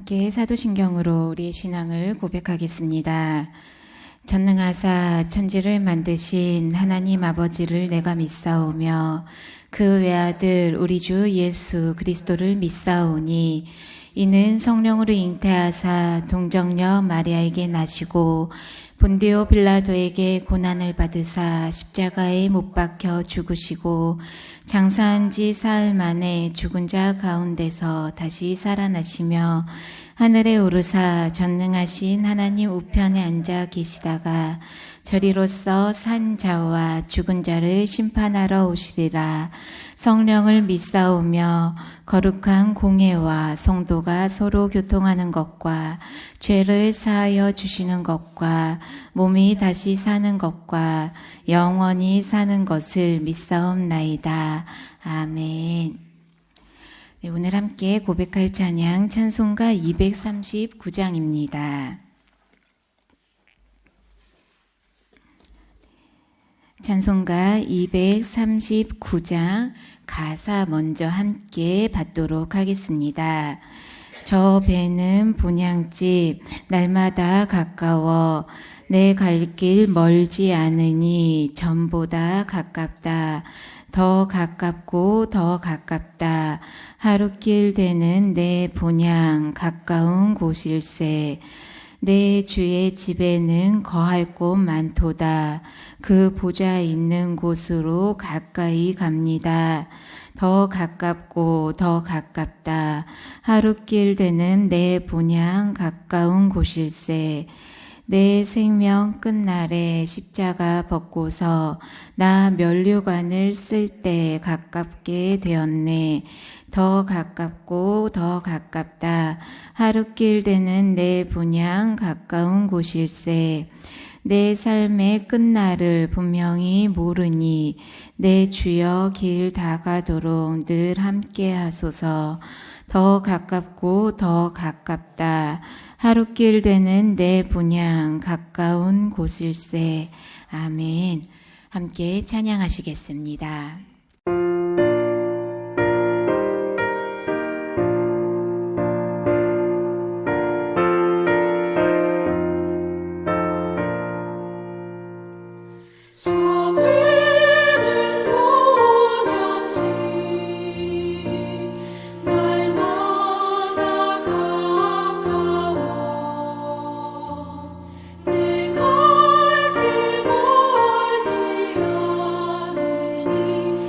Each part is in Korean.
함께 사도신경으로 우리의 신앙을 고백하겠습니다. 전능하사 천지를 만드신 하나님 아버지를 내가 믿사오며 그 외아들 우리 주 예수 그리스도를 믿사오니 이는 성령으로 잉태하사 동정녀 마리아에게 나시고 본디오 빌라도에게 고난을 받으사 십자가에 못 박혀 죽으시고 장사한 지 사흘 만에 죽은 자 가운데서 다시 살아나시며 하늘에 오르사 전능하신 하나님 우편에 앉아 계시다가 저리로서 산 자와 죽은 자를 심판하러 오시리라. 성령을 믿사오며 거룩한 공회와 성도가 서로 교통하는 것과 죄를 사하여 주시는 것과 몸이 다시 사는 것과 영원히 사는 것을 믿사옵나이다. 아멘. 네, 오늘 함께 고백할 찬양 찬송가 239장입니다. 찬송가 239장 가사 먼저 함께 받도록 하겠습니다. 저 배는 본향집 날마다 가까워 내 갈 길 멀지 않으니 전보다 가깝다. 더 가깝고 더 가깝다. 하루길 되는 내 본향 가까운 곳일세. 내 주의 집에는 거할 곳 많도다. 그 보좌 있는 곳으로 가까이 갑니다. 더 가깝고 더 가깝다. 하루길 되는 내 본향 가까운 곳일세. 내 생명 끝날에 십자가 벗고서 나 면류관을 쓸 때 가깝게 되었네. 더 가깝고 더 가깝다. 하루길 되는 내 본향 가까운 곳일세. 내 삶의 끝날을 분명히 모르니 내 주여 길 다가도록 늘 함께 하소서. 더 가깝고 더 가깝다. 하루길 되는 내 본향 가까운 곳일세. 아멘. 함께 찬양하시겠습니다. 멀지 않으니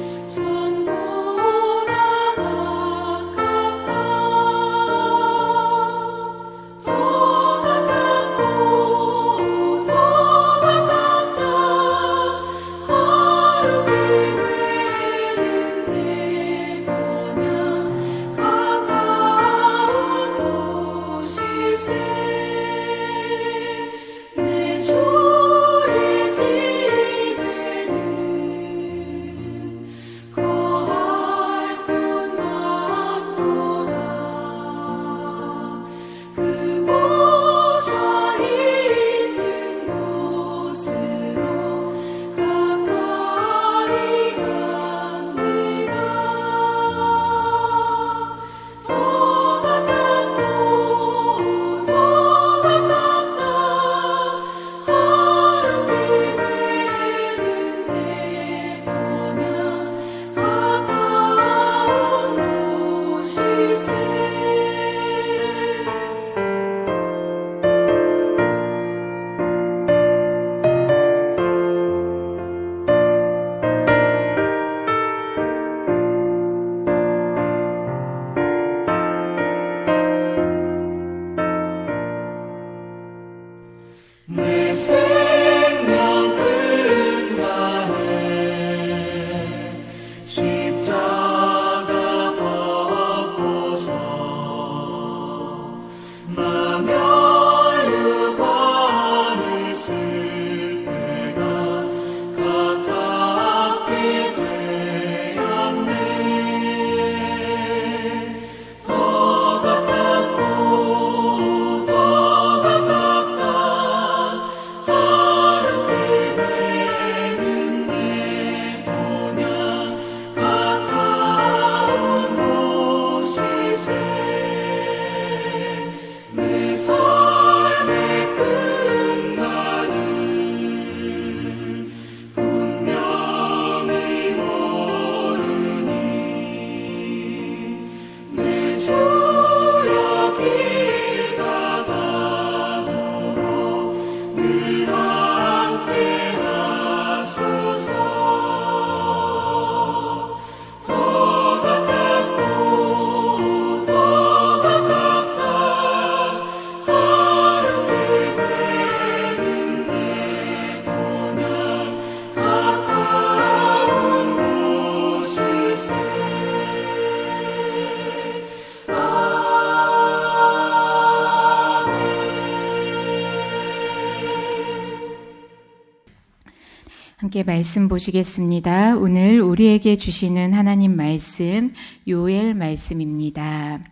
함께 말씀 보시겠습니다. 오늘 우리에게 주시는 하나님 말씀, 요엘 말씀입니다.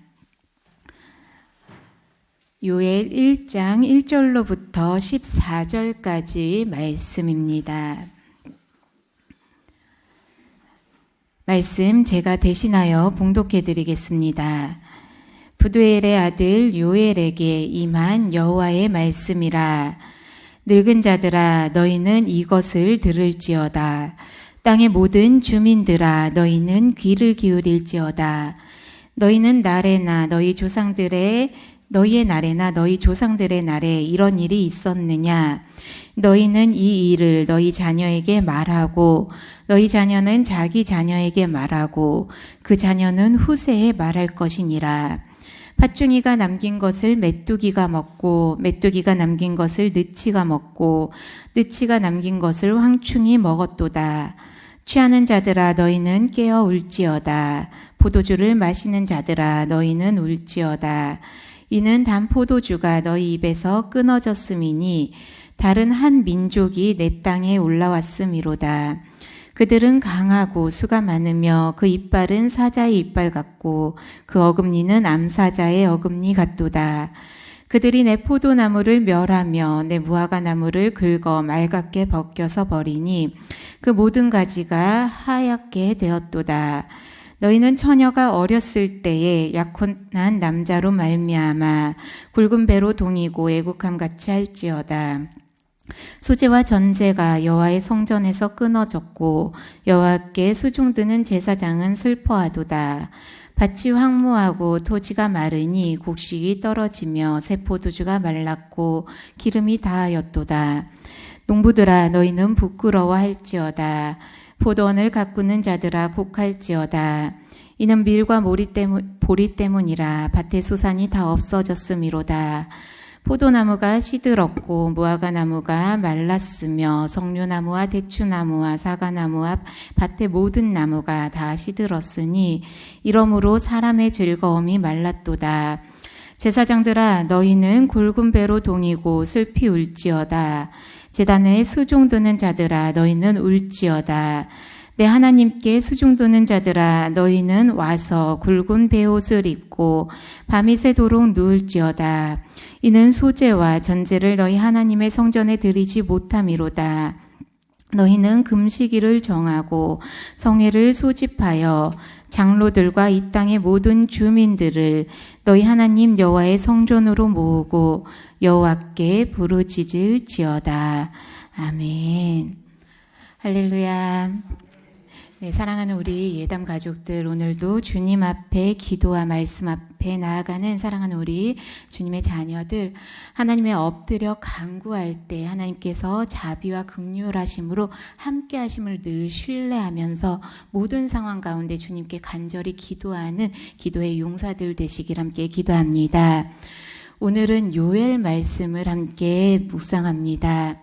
요엘 1장 1절로부터 14절까지 말씀입니다. 말씀 제가 대신하여 봉독해 드리겠습니다. 부두엘의 아들 요엘에게 임한 여호와의 말씀이라. 늙은 자들아 너희는 이것을 들을지어다. 땅의 모든 주민들아 너희는 귀를 기울일지어다. 너희의 날에나 너희 조상들의 날에 이런 일이 있었느냐? 너희는 이 일을 너희 자녀에게 말하고 너희 자녀는 자기 자녀에게 말하고 그 자녀는 후세에 말할 것이니라. 팥중이가 남긴 것을 메뚜기가 먹고 메뚜기가 남긴 것을 느치가 먹고 느치가 남긴 것을 황충이 먹었도다. 취하는 자들아 너희는 깨어 울지어다. 포도주를 마시는 자들아 너희는 울지어다. 이는 단 포도주가 너희 입에서 끊어졌음이니 다른 한 민족이 내 땅에 올라왔음이로다. 그들은 강하고 수가 많으며 그 이빨은 사자의 이빨 같고 그 어금니는 암사자의 어금니 같도다. 그들이 내 포도나무를 멸하며 내 무화과 나무를 긁어 맑게 벗겨서 버리니 그 모든 가지가 하얗게 되었도다. 너희는 처녀가 어렸을 때에 약혼한 남자로 말미암아 굵은 배로 동이고 애국함 같이 할지어다. 소재와 전제가 여호와의 성전에서 끊어졌고 여호와께 수중드는 제사장은 슬퍼하도다. 밭이 황무하고 토지가 마르니 곡식이 떨어지며 새 포도주가 말랐고 기름이 다하였도다. 농부들아 너희는 부끄러워할지어다. 포도원을 가꾸는 자들아 곡할지어다. 이는 밀과 보리 때문이라 밭의 수산이 다 없어졌음이로다. 포도나무가 시들었고 무화과 나무가 말랐으며 석류나무와 대추나무와 사과나무와 밭의 모든 나무가 다 시들었으니 이러므로 사람의 즐거움이 말랐도다. 제사장들아 너희는 굵은 배로 동이고 슬피 울지어다. 제단에 수종드는 자들아 너희는 울지어다. 내 하나님께 수중드는 자들아 너희는 와서 굵은 베옷을 입고 밤이 새도록 누울지어다. 이는 소재와 전제를 너희 하나님의 성전에 드리지 못함이로다. 너희는 금식일을 정하고 성회를 소집하여 장로들과 이 땅의 모든 주민들을 너희 하나님 여호와의 성전으로 모으고 여호와께 부르짖을지어다. 아멘. 할렐루야. 네, 사랑하는 우리 예담 가족들, 오늘도 주님 앞에 기도와 말씀 앞에 나아가는 사랑하는 우리 주님의 자녀들, 하나님의 엎드려 간구할 때 하나님께서 자비와 긍휼하심으로 함께 하심을 늘 신뢰하면서 모든 상황 가운데 주님께 간절히 기도하는 기도의 용사들 되시길 함께 기도합니다. 오늘은 요엘 말씀을 함께 묵상합니다.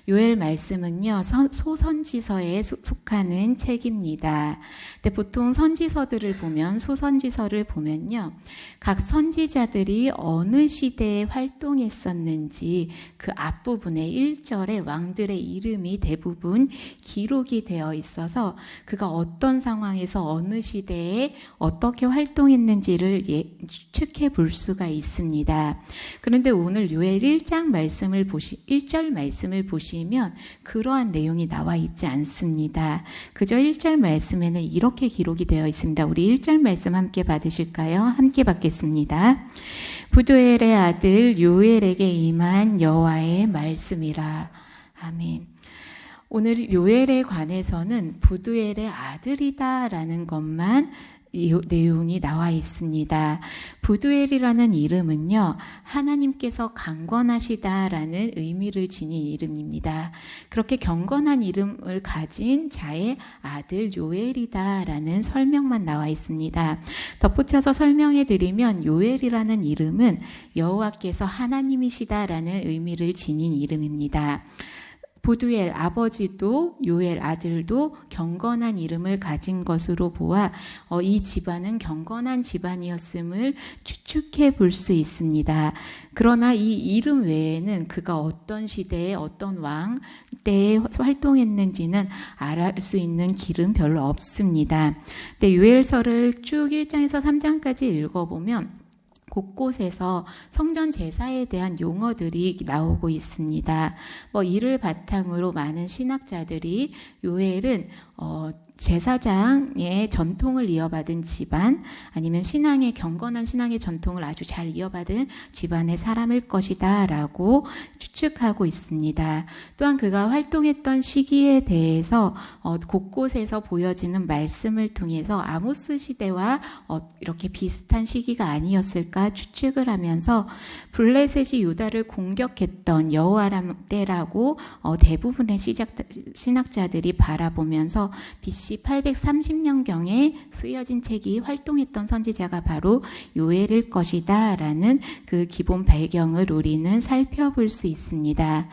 요엘 말씀은요, 소선지서에 속하는 책입니다. 근데 보통 선지서들을 보면, 소선지서를 보면요, 각 선지자들이 어느 시대에 활동했었는지 그 앞부분에 1절에 왕들의 이름이 대부분 기록이 되어 있어서 그가 어떤 상황에서 어느 시대에 어떻게 활동했는지를 추측해 볼 수가 있습니다. 그런데 오늘 요엘 1절 말씀을 보시면 그러한 내용이 나와 있지 않습니다. 그저 1절 말씀에는 이렇게 기록이 되어 있습니다. 우리 1절 말씀 함께 받으실까요? 함께 받겠습니다. 부두엘의 아들 요엘에게 임한 여호와의 말씀이라. 아멘. 오늘 요엘에 관해서는 부두엘의 아들이다라는 것만 이 내용이 나와 있습니다. 부두엘이라는 이름은요, 하나님께서 강건하시다라는 의미를 지닌 이름입니다. 그렇게 경건한 이름을 가진 자의 아들 요엘이다라는 설명만 나와 있습니다. 덧붙여서 설명해 드리면 요엘이라는 이름은 여호와께서 하나님이시다라는 의미를 지닌 이름입니다. 부두엘 아버지도 요엘 아들도 경건한 이름을 가진 것으로 보아 이 집안은 경건한 집안이었음을 추측해 볼 수 있습니다. 그러나 이 이름 외에는 그가 어떤 시대에 어떤 왕 때에 활동했는지는 알 수 있는 길은 별로 없습니다. 근데 요엘서를 쭉 1장에서 3장까지 읽어보면 곳곳에서 성전 제사에 대한 용어들이 나오고 있습니다. 이를 바탕으로 많은 신학자들이 요엘은 제사장의 전통을 이어받은 집안, 아니면 경건한 신앙의 전통을 아주 잘 이어받은 집안의 사람일 것이다 라고 추측하고 있습니다. 또한 그가 활동했던 시기에 대해서 곳곳에서 보여지는 말씀을 통해서 아모스 시대와 이렇게 비슷한 시기가 아니었을까 추측을 하면서 블레셋이 유다를 공격했던 여호와람 때라고 대부분의 신학자들이 바라보면서 BC 830년경에 쓰여진 책이 활동했던 선지자가 바로 요엘일 것이다 라는 그 기본 배경을 우리는 살펴볼 수 있습니다.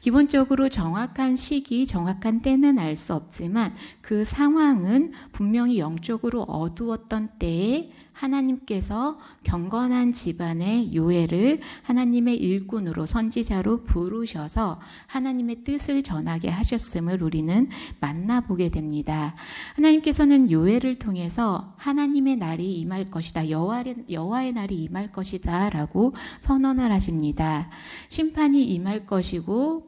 기본적으로 정확한 시기, 정확한 때는 알 수 없지만 그 상황은 분명히 영적으로 어두웠던 때에 하나님께서 경건한 집안의 요엘을 하나님의 일꾼으로 선지자로 부르셔서 하나님의 뜻을 전하게 하셨음을 우리는 만나보게 됩니다. 하나님께서는 요엘을 통해서 하나님의 날이 임할 것이다, 여호와의 날이 임할 것이다 라고 선언을 하십니다. 심판이 임할 것이고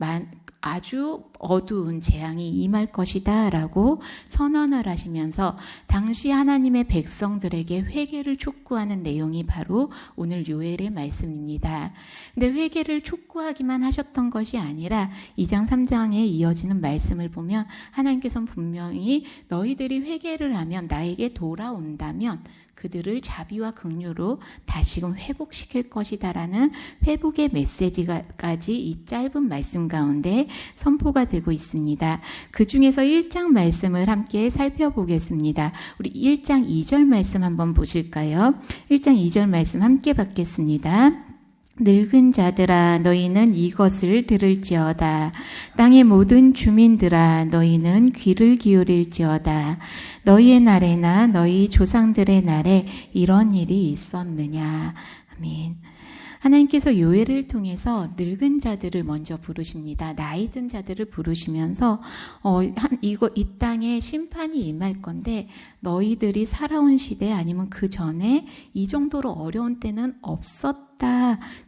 아주 어두운 재앙이 임할 것이다 라고 선언을 하시면서 당시 하나님의 백성들에게 회개를 촉구하는 내용이 바로 오늘 요엘의 말씀입니다. 근데 회개를 촉구하기만 하셨던 것이 아니라 2장 3장에 이어지는 말씀을 보면 하나님께서는 분명히 너희들이 회개를 하면 나에게 돌아온다면 그들을 자비와 긍휼로 다시금 회복시킬 것이다라는 회복의 메시지까지 이 짧은 말씀 가운데 선포가 되고 있습니다. 그 중에서 1장 말씀을 함께 살펴보겠습니다. 우리 1장 2절 말씀 한번 보실까요? 1장 2절 말씀 함께 받겠습니다. 늙은 자들아 너희는 이것을 들을지어다. 땅의 모든 주민들아 너희는 귀를 기울일지어다. 너희의 날에나 너희 조상들의 날에 이런 일이 있었느냐. 아멘. 하나님께서 요엘을 통해서 늙은 자들을 먼저 부르십니다. 나이 든 자들을 부르시면서 이 땅에 심판이 임할 건데 너희들이 살아온 시대 아니면 그 전에 이 정도로 어려운 때는 없었다.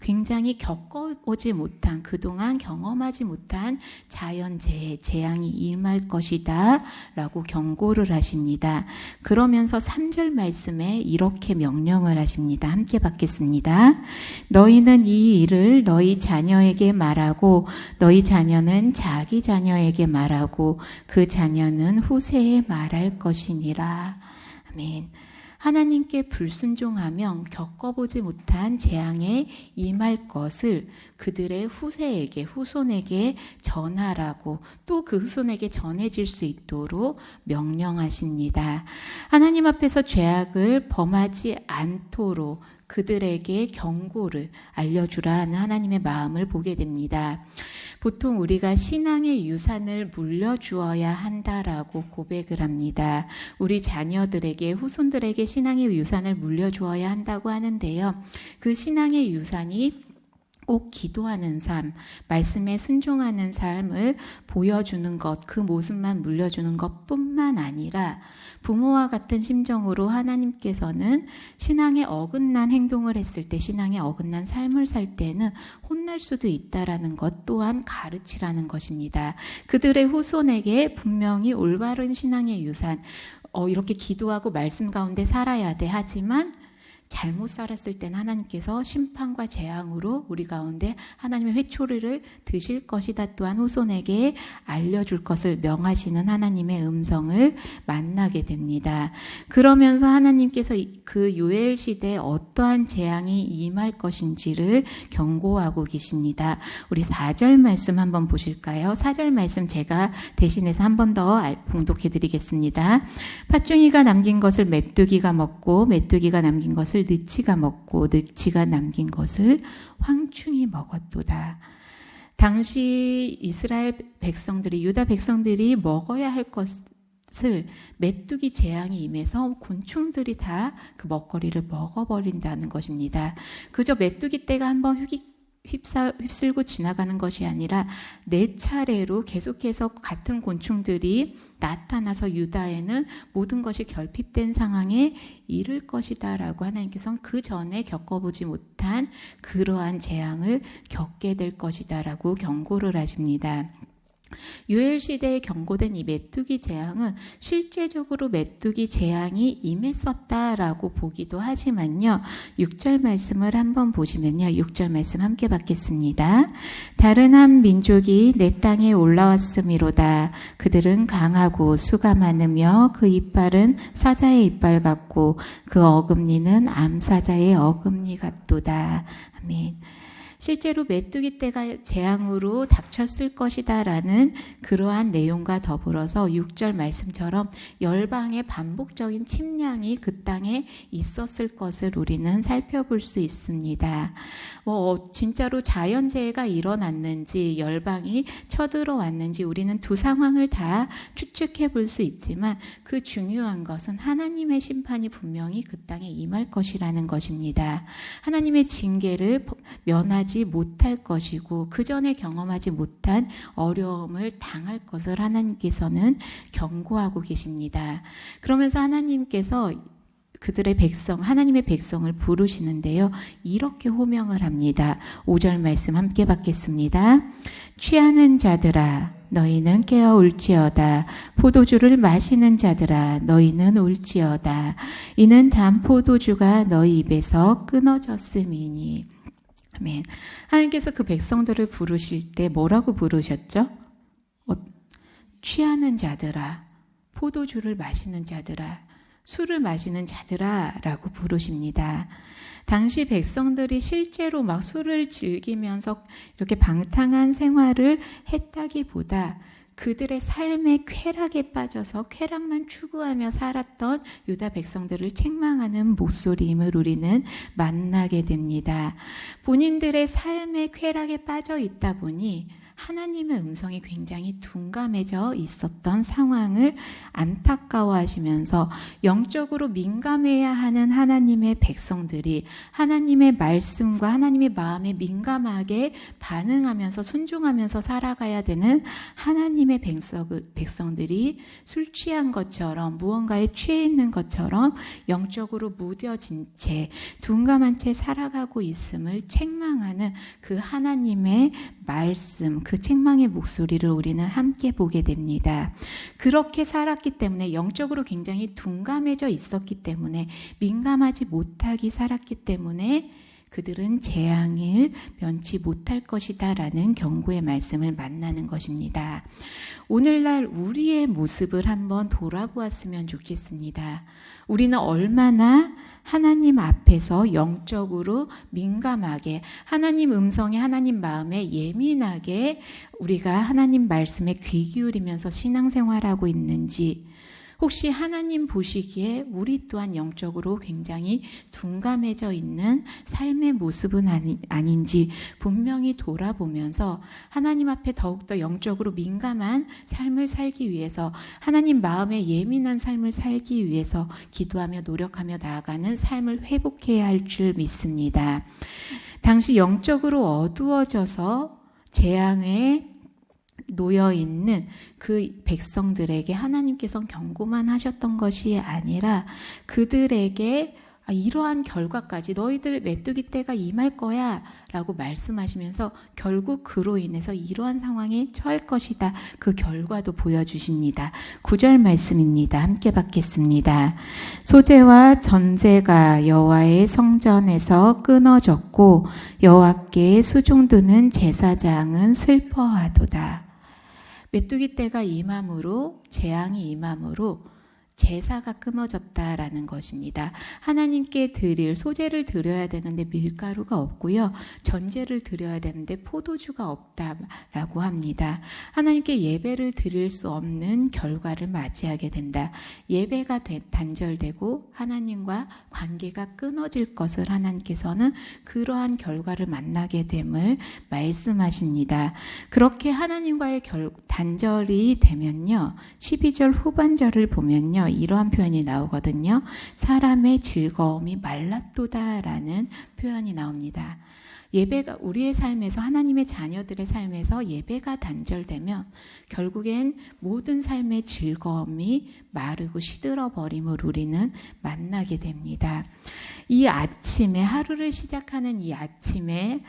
굉장히 겪어보지 못한, 그동안 경험하지 못한 자연재해, 재앙이 임할 것이다 라고 경고를 하십니다. 그러면서 3절 말씀에 이렇게 명령을 하십니다. 함께 받겠습니다. 너희는 이 일을 너희 자녀에게 말하고 너희 자녀는 자기 자녀에게 말하고 그 자녀는 후세에 말할 것이니라. 아멘. 하나님께 불순종하며 겪어보지 못한 재앙에 임할 것을 그들의 후손에게 전하라고, 또 그 후손에게 전해질 수 있도록 명령하십니다. 하나님 앞에서 죄악을 범하지 않도록 그들에게 경고를 알려주라는 하나님의 마음을 보게 됩니다. 보통 우리가 신앙의 유산을 물려주어야 한다라고 고백을 합니다. 우리 자녀들에게, 후손들에게 신앙의 유산을 물려주어야 한다고 하는데요. 그 신앙의 유산이 꼭 기도하는 삶, 말씀에 순종하는 삶을 보여주는 것, 그 모습만 물려주는 것뿐만 아니라 부모와 같은 심정으로 하나님께서는 신앙에 어긋난 행동을 했을 때, 신앙에 어긋난 삶을 살 때는 혼날 수도 있다라는 것 또한 가르치라는 것입니다. 그들의 후손에게 분명히 올바른 신앙의 유산, 이렇게 기도하고 말씀 가운데 살아야 돼. 하지만 잘못 살았을 때는 하나님께서 심판과 재앙으로 우리 가운데 하나님의 회초리를 드실 것이다 또한 후손에게 알려줄 것을 명하시는 하나님의 음성을 만나게 됩니다. 그러면서 하나님께서 그 요엘 시대에 어떠한 재앙이 임할 것인지를 경고하고 계십니다. 우리 4절 말씀 한번 보실까요? 4절 말씀 제가 대신해서 한 번 더 봉독해 드리겠습니다. 팥중이가 남긴 것을 메뚜기가 먹고 메뚜기가 남긴 것을 느치가 먹고 느치가 남긴 것을 황충이 먹었도다. 당시 이스라엘 백성들이, 유다 백성들이 먹어야 할 것을 메뚜기 재앙이 임해서 곤충들이 다 그 먹거리를 먹어버린다는 것입니다. 그저 메뚜기 떼가 한번 휩쓸고 지나가는 것이 아니라 4차례로 계속해서 같은 곤충들이 나타나서 유다에는 모든 것이 결핍된 상황에 이를 것이다 라고 하나님께서는 그 전에 겪어보지 못한 그러한 재앙을 겪게 될 것이다 라고 경고를 하십니다. 요엘 시대에 경고된 이 메뚜기 재앙은 실제적으로 메뚜기 재앙이 임했었다라고 보기도 하지만요. 6절 말씀을 한번 보시면요. 6절 말씀 함께 받겠습니다. 다른 한 민족이 내 땅에 올라왔음이로다. 그들은 강하고 수가 많으며 그 이빨은 사자의 이빨 같고 그 어금니는 암사자의 어금니 같도다. 아멘. 실제로 메뚜기 떼가 재앙으로 닥쳤을 것이다 라는 그러한 내용과 더불어서 6절 말씀처럼 열방의 반복적인 침략이 그 땅에 있었을 것을 우리는 살펴볼 수 있습니다. 진짜로 자연재해가 일어났는지 열방이 쳐들어왔는지 우리는 두 상황을 다 추측해 볼 수 있지만 그 중요한 것은 하나님의 심판이 분명히 그 땅에 임할 것이라는 것입니다. 하나님의 징계를 면하지 못할 것이고 그 전에 경험하지 못한 어려움을 당할 것을 하나님께서는 경고하고 계십니다. 그러면서 하나님께서 그들의 백성, 하나님의 백성을 부르시는데요. 이렇게 호명을 합니다. 5절 말씀 함께 받겠습니다. 취하는 자들아 너희는 깨어 울지어다. 포도주를 마시는 자들아 너희는 울지어다. 이는 단 포도주가 너희 입에서 끊어졌음이니. 아멘. 하나님께서 그 백성들을 부르실 때 뭐라고 부르셨죠? 취하는 자들아, 포도주를 마시는 자들아, 술을 마시는 자들아 라고 부르십니다. 당시 백성들이 실제로 막 술을 즐기면서 이렇게 방탕한 생활을 했다기보다 그들의 삶의 쾌락에 빠져서 쾌락만 추구하며 살았던 유다 백성들을 책망하는 목소리임을 우리는 만나게 됩니다. 본인들의 삶의 쾌락에 빠져 있다 보니 하나님의 음성이 굉장히 둔감해져 있었던 상황을 안타까워하시면서 영적으로 민감해야 하는 하나님의 백성들이 하나님의 말씀과 하나님의 마음에 민감하게 반응하면서 순종하면서 살아가야 되는 하나님의 백성들이 술 취한 것처럼 무언가에 취해 있는 것처럼 영적으로 무뎌진 채 둔감한 채 살아가고 있음을 책망하는 그 하나님의 말씀, 그 책망의 목소리를 우리는 함께 보게 됩니다. 그렇게 살았기 때문에 영적으로 굉장히 둔감해져 있었기 때문에 민감하지 못하게 살았기 때문에 그들은 재앙을 면치 못할 것이다 라는 경고의 말씀을 만나는 것입니다. 오늘날 우리의 모습을 한번 돌아보았으면 좋겠습니다. 우리는 얼마나 하나님 앞에서 영적으로 민감하게 하나님 음성에 하나님 마음에 예민하게 우리가 하나님 말씀에 귀 기울이면서 신앙생활하고 있는지 혹시 하나님 보시기에 우리 또한 영적으로 굉장히 둔감해져 있는 삶의 모습은 아닌지 분명히 돌아보면서 하나님 앞에 더욱더 영적으로 민감한 삶을 살기 위해서 하나님 마음에 예민한 삶을 살기 위해서 기도하며 노력하며 나아가는 삶을 회복해야 할 줄 믿습니다. 당시 영적으로 어두워져서 재앙에 놓여있는 그 백성들에게 하나님께서 경고만 하셨던 것이 아니라 그들에게 이러한 결과까지 너희들 메뚜기 때가 임할 거야 라고 말씀하시면서 결국 그로 인해서 이러한 상황에 처할 것이다. 그 결과도 보여주십니다. 9절 말씀입니다. 함께 받겠습니다. 소재와 전제가 여호와의 성전에서 끊어졌고 여호와께 수종드는 제사장은 슬퍼하도다. 메뚜기 때가 임함으로 재앙이 임함으로 제사가 끊어졌다라는 것입니다. 하나님께 드릴 소재를 드려야 되는데 밀가루가 없고요. 전제를 드려야 되는데 포도주가 없다라고 합니다. 하나님께 예배를 드릴 수 없는 결과를 맞이하게 된다. 예배가 단절되고 하나님과 관계가 끊어질 것을 하나님께서는 그러한 결과를 만나게 됨을 말씀하십니다. 그렇게 하나님과의 단절이 되면요. 12절 후반절을 보면요. 이러한 표현이 나오거든요. 사람의 즐거움이 말랐도다라는 표현이 나옵니다. 예배가 우리의 삶에서 하나님의 자녀들의 삶에서 예배가 단절되면 결국엔 모든 삶의 즐거움이 마르고 시들어버림을 우리는 만나게 됩니다. 이 아침에 하루를 시작하는 이 아침에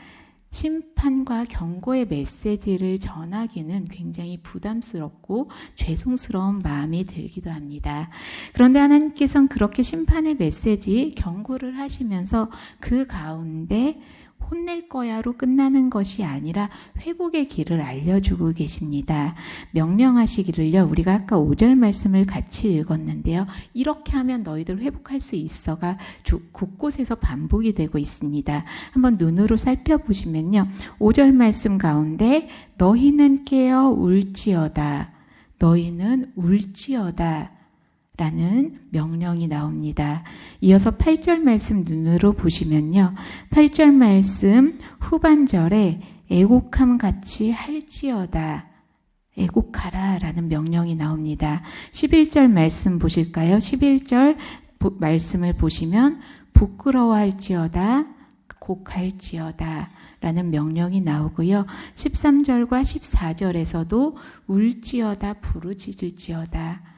심판과 경고의 메시지를 전하기는 굉장히 부담스럽고 죄송스러운 마음이 들기도 합니다. 그런데 하나님께서는 그렇게 심판의 메시지, 경고를 하시면서 그 가운데 혼낼 거야로 끝나는 것이 아니라 회복의 길을 알려주고 계십니다. 명령하시기를요. 우리가 아까 5절 말씀을 같이 읽었는데요. 이렇게 하면 너희들 회복할 수 있어가 곳곳에서 반복이 되고 있습니다. 한번 눈으로 살펴보시면요. 5절 말씀 가운데 너희는 깨어 울지어다. 너희는 울지어다. 라는 명령이 나옵니다. 이어서 8절 말씀 눈으로 보시면요. 8절 말씀 후반절에 애곡함 같이 할지어다. 애곡하라 라는 명령이 나옵니다. 11절 말씀 보실까요? 11절 말씀을 보시면 부끄러워할지어다. 곡할지어다. 라는 명령이 나오고요. 13절과 14절에서도 울지어다. 부르짖을지어다.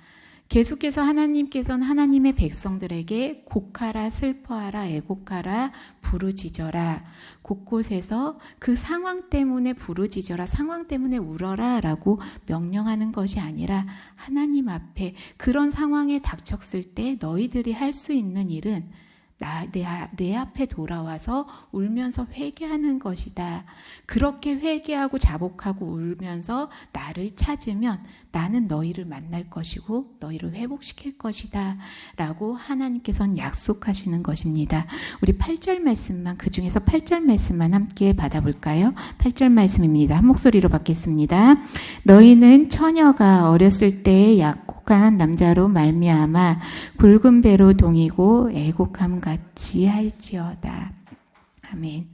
계속해서 하나님께서는 하나님의 백성들에게 곡하라, 슬퍼하라, 애곡하라, 부르짖어라. 곳곳에서 그 상황 때문에 부르짖어라, 상황 때문에 울어라 라고 명령하는 것이 아니라 하나님 앞에 그런 상황에 닥쳤을 때 너희들이 할 수 있는 일은 내 앞에 돌아와서 울면서 회개하는 것이다. 그렇게 회개하고 자복하고 울면서 나를 찾으면 나는 너희를 만날 것이고 너희를 회복시킬 것이다. 라고 하나님께서는 약속하시는 것입니다. 우리 8절 말씀만, 그 중에서 8절 말씀만 함께 받아볼까요? 8절 말씀입니다. 한 목소리로 받겠습니다. 너희는 처녀가 어렸을 때에 약속한 남자로 말미암아 굵은 배로 동이고 애곡함 같이 할지어다. 아멘.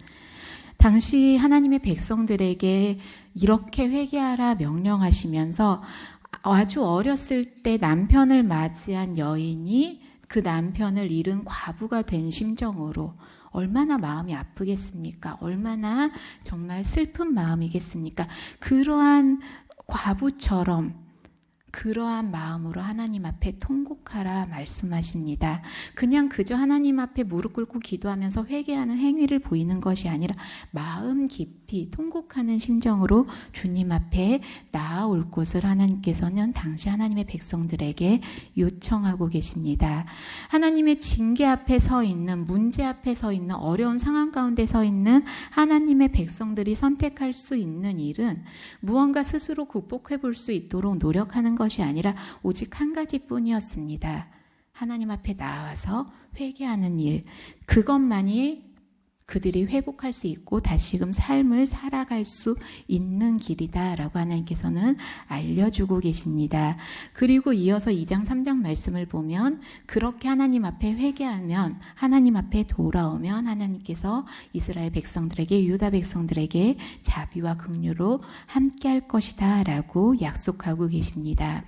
당시 하나님의 백성들에게 이렇게 회개하라 명령하시면서 아주 어렸을 때 남편을 맞이한 여인이 그 남편을 잃은 과부가 된 심정으로 얼마나 마음이 아프겠습니까? 얼마나 정말 슬픈 마음이겠습니까? 그러한 과부처럼 그러한 마음으로 하나님 앞에 통곡하라 말씀하십니다. 그냥 그저 하나님 앞에 무릎 꿇고 기도하면서 회개하는 행위를 보이는 것이 아니라 마음 깊이 통곡하는 심정으로 주님 앞에 나아올 곳을 하나님께서는 당시 하나님의 백성들에게 요청하고 계십니다. 하나님의 징계 앞에 서 있는, 문제 앞에 서 있는, 어려운 상황 가운데 서 있는 하나님의 백성들이 선택할 수 있는 일은 무언가 스스로 극복해 볼 수 있도록 노력하는 것이 아니라 오직 한 가지뿐이었습니다. 하나님 앞에 나와서 회개하는 일, 그것만이 그들이 회복할 수 있고 다시금 삶을 살아갈 수 있는 길이다라고 하나님께서는 알려주고 계십니다. 그리고 이어서 2장 3장 말씀을 보면 그렇게 하나님 앞에 회개하면, 하나님 앞에 돌아오면 하나님께서 이스라엘 백성들에게, 유다 백성들에게 자비와 긍휼로 함께할 것이다 라고 약속하고 계십니다.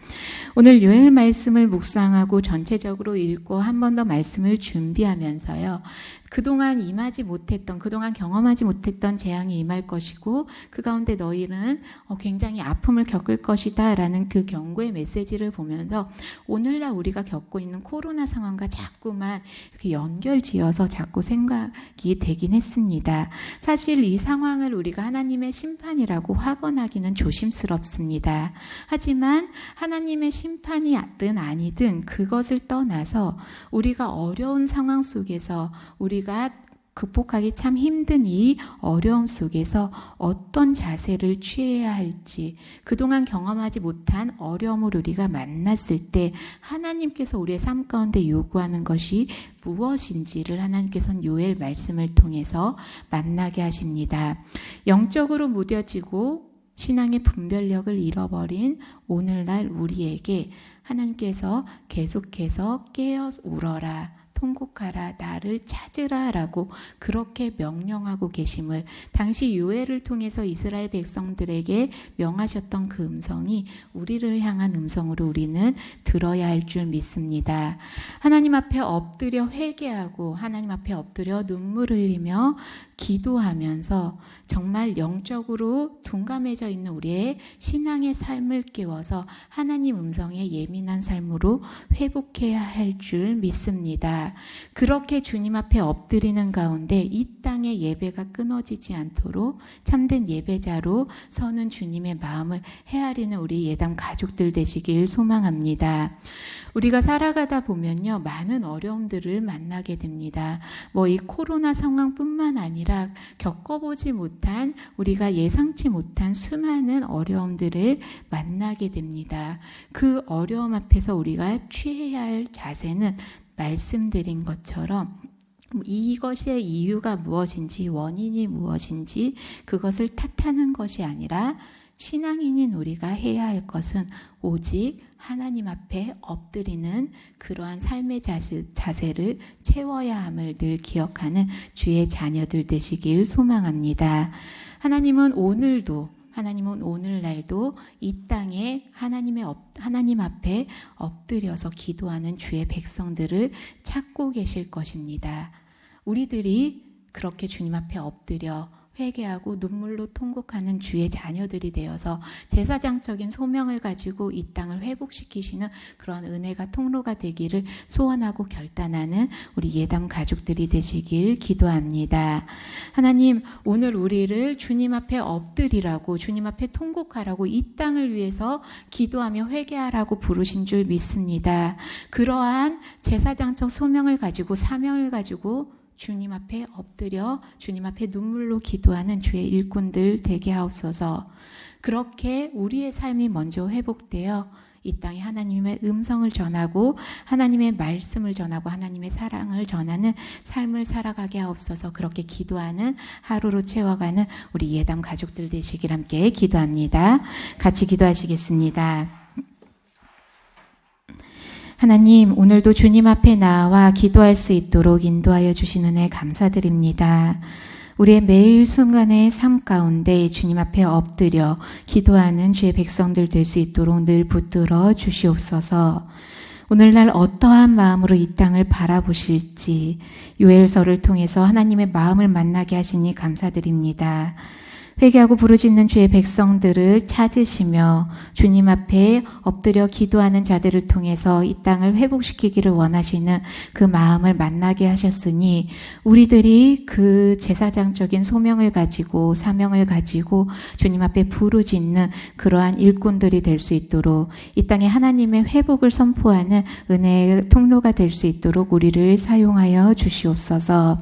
오늘 요엘 말씀을 묵상하고 전체적으로 읽고 한 번 더 말씀을 준비하면서요. 그동안 임하지 못했던, 그동안 경험하지 못했던 재앙이 임할 것이고 그 가운데 너희는 굉장히 아픔을 겪을 것이다 라는 그 경고의 메시지를 보면서 오늘날 우리가 겪고 있는 코로나 상황과 자꾸만 이렇게 연결지어서 자꾸 생각이 되긴 했습니다. 사실 이 상황을 우리가 하나님의 심판이라고 확언하기는 조심스럽습니다. 하지만 하나님의 심판이든 아니든 그것을 떠나서 우리가 어려운 상황 속에서 우리가 극복하기 참 힘든 이 어려움 속에서 어떤 자세를 취해야 할지, 그동안 경험하지 못한 어려움을 우리가 만났을 때 하나님께서 우리의 삶 가운데 요구하는 것이 무엇인지를 하나님께서는 요엘 말씀을 통해서 만나게 하십니다. 영적으로 무뎌지고 신앙의 분별력을 잃어버린 오늘날 우리에게 하나님께서 계속해서 깨어 울어라, 통곡하라, 나를 찾으라 라고 그렇게 명령하고 계심을 당시 요엘을 통해서 이스라엘 백성들에게 명하셨던 그 음성이 우리를 향한 음성으로 우리는 들어야 할 줄 믿습니다. 하나님 앞에 엎드려 회개하고 하나님 앞에 엎드려 눈물 흘리며 기도하면서 정말 영적으로 둔감해져 있는 우리의 신앙의 삶을 깨워서 하나님 음성에 예민한 삶으로 회복해야 할 줄 믿습니다. 그렇게 주님 앞에 엎드리는 가운데 이 땅의 예배가 끊어지지 않도록 참된 예배자로 서는 주님의 마음을 헤아리는 우리 예담 가족들 되시길 소망합니다. 우리가 살아가다 보면요, 많은 어려움들을 만나게 됩니다. 이 코로나 상황뿐만 아니라 겪어보지 못한, 우리가 예상치 못한 수많은 어려움들을 만나게 됩니다. 그 어려움 앞에서 우리가 취해야 할 자세는 말씀드린 것처럼 이것의 이유가 무엇인지, 원인이 무엇인지 그것을 탓하는 것이 아니라 신앙인인 우리가 해야 할 것은 오직 하나님 앞에 엎드리는 그러한 삶의 자세를 채워야 함을 늘 기억하는 주의 자녀들 되시길 소망합니다. 하나님은 오늘날도 이 땅에 하나님 앞에 엎드려서 기도하는 주의 백성들을 찾고 계실 것입니다. 우리들이 그렇게 주님 앞에 엎드려 회개하고 눈물로 통곡하는 주의 자녀들이 되어서 제사장적인 소명을 가지고 이 땅을 회복시키시는 그런 은혜가 통로가 되기를 소원하고 결단하는 우리 예담 가족들이 되시길 기도합니다. 하나님, 오늘 우리를 주님 앞에 엎드리라고, 주님 앞에 통곡하라고, 이 땅을 위해서 기도하며 회개하라고 부르신 줄 믿습니다. 그러한 제사장적 소명을 가지고, 사명을 가지고 주님 앞에 엎드려 주님 앞에 눈물로 기도하는 주의 일꾼들 되게 하옵소서. 그렇게 우리의 삶이 먼저 회복되어 이 땅에 하나님의 음성을 전하고 하나님의 말씀을 전하고 하나님의 사랑을 전하는 삶을 살아가게 하옵소서. 그렇게 기도하는 하루로 채워가는 우리 예담 가족들 되시길 함께 기도합니다. 같이 기도하시겠습니다. 하나님, 오늘도 주님 앞에 나와 기도할 수 있도록 인도하여 주신 은혜 감사드립니다. 우리의 매일 순간의 삶 가운데 주님 앞에 엎드려 기도하는 주의 백성들 될 수 있도록 늘 붙들어 주시옵소서. 오늘날 어떠한 마음으로 이 땅을 바라보실지 요엘서를 통해서 하나님의 마음을 만나게 하시니 감사드립니다. 회개하고 부르짖는 주의 백성들을 찾으시며 주님 앞에 엎드려 기도하는 자들을 통해서 이 땅을 회복시키기를 원하시는 그 마음을 만나게 하셨으니 우리들이 그 제사장적인 소명을 가지고 사명을 가지고 주님 앞에 부르짖는 그러한 일꾼들이 될 수 있도록 이 땅에 하나님의 회복을 선포하는 은혜의 통로가 될 수 있도록 우리를 사용하여 주시옵소서.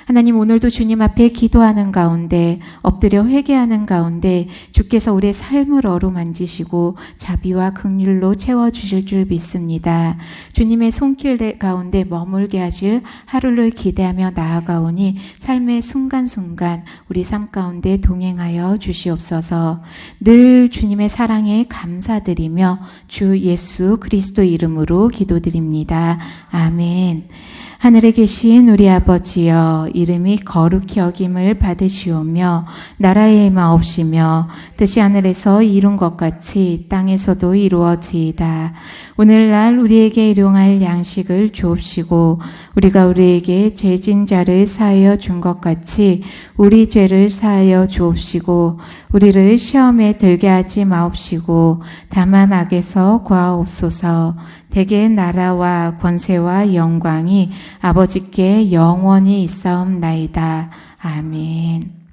하나님, 오늘도 주님 앞에 기도하는 가운데 엎드려 회개하는 가운데 주께서 우리의 삶을 어루만지시고 자비와 긍휼로 채워주실 줄 믿습니다. 주님의 손길 가운데 머물게 하실 하루를 기대하며 나아가오니 삶의 순간순간 우리 삶 가운데 동행하여 주시옵소서. 늘 주님의 사랑에 감사드리며 주 예수 그리스도 이름으로 기도드립니다. 아멘. 하늘에 계신 우리 아버지여, 이름이 거룩히 여김을 받으시오며 나라의 임하옵시며 뜻이 하늘에서 이룬 것 같이 땅에서도 이루어지이다. 오늘날 우리에게 일용할 양식을 주옵시고 우리가 우리에게 죄진 자를 사하여 준 것 같이 우리 죄를 사하여 주옵시고 우리를 시험에 들게 하지 마옵시고 다만 악에서 구하옵소서. 대개 나라와 권세와 영광이 아버지께 영원히 있사옵나이다. 아멘.